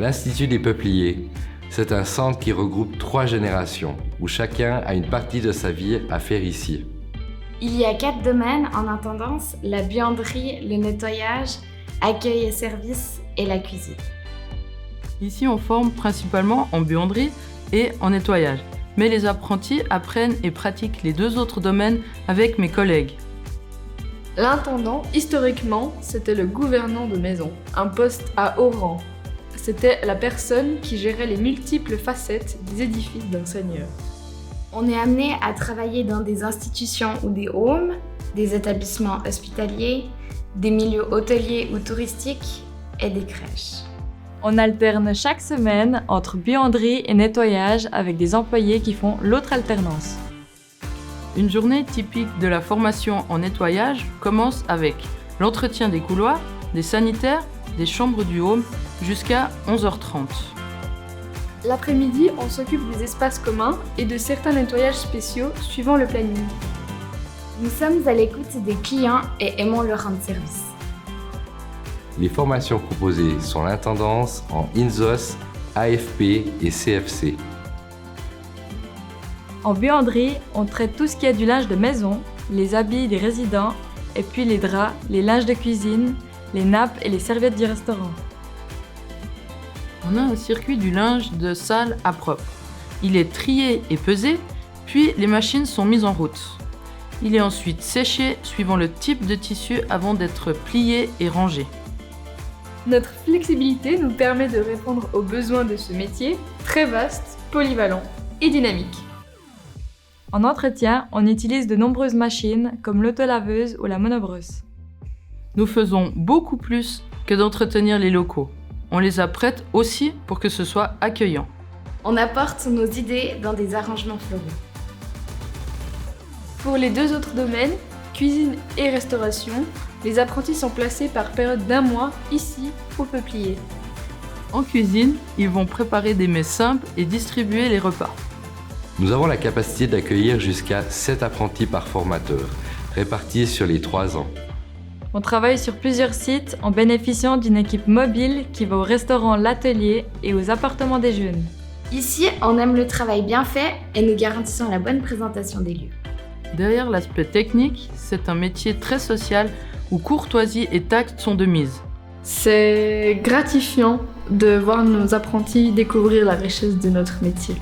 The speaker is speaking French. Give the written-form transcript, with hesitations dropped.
l'Institut des Peupliers. C'est un centre qui regroupe 3 générations, où chacun a une partie de sa vie à faire ici. Il y a 4 domaines en intendance, la buanderie, le nettoyage, accueil et service et la cuisine. Ici, on forme principalement en buanderie et en nettoyage. Mais les apprentis apprennent et pratiquent les 2 autres domaines avec mes collègues. L'intendant, historiquement, c'était le gouvernant de maison, un poste à haut rang. C'était la personne qui gérait les multiples facettes des édifices d'un seigneur. On est amené à travailler dans des institutions ou des homes, des établissements hospitaliers, des milieux hôteliers ou touristiques et des crèches. On alterne chaque semaine entre buanderie et nettoyage avec des employés qui font l'autre alternance. Une journée typique de la formation en nettoyage commence avec l'entretien des couloirs, des sanitaires, des chambres du home jusqu'à 11h30. L'après-midi, on s'occupe des espaces communs et de certains nettoyages spéciaux suivant le planning. Nous sommes à l'écoute des clients et aimons leur rendre service. Les formations proposées sont l'intendance en INSOS, AFP et CFC. En buanderie, on traite tout ce qui est du linge de maison, les habits des résidents, et puis les draps, les linges de cuisine, les nappes et les serviettes du restaurant. On a un circuit du linge de salle à propre. Il est trié et pesé, puis les machines sont mises en route. Il est ensuite séché suivant le type de tissu avant d'être plié et rangé. Notre flexibilité nous permet de répondre aux besoins de ce métier, très vaste, polyvalent et dynamique. En entretien, on utilise de nombreuses machines comme l'autolaveuse ou la monobrosse. Nous faisons beaucoup plus que d'entretenir les locaux. On les apprête aussi pour que ce soit accueillant. On apporte nos idées dans des arrangements floraux. Pour les 2 autres domaines, cuisine et restauration, les apprentis sont placés par période d'1 mois ici au Peuplier. En cuisine, ils vont préparer des mets simples et distribuer les repas. Nous avons la capacité d'accueillir jusqu'à 7 apprentis par formateur, répartis sur les 3 ans. On travaille sur plusieurs sites en bénéficiant d'une équipe mobile qui va au restaurant L'Atelier et aux appartements des jeunes. Ici, on aime le travail bien fait et nous garantissons la bonne présentation des lieux. Derrière l'aspect technique, c'est un métier très social où courtoisie et tact sont de mise. C'est gratifiant de voir nos apprentis découvrir la richesse de notre métier.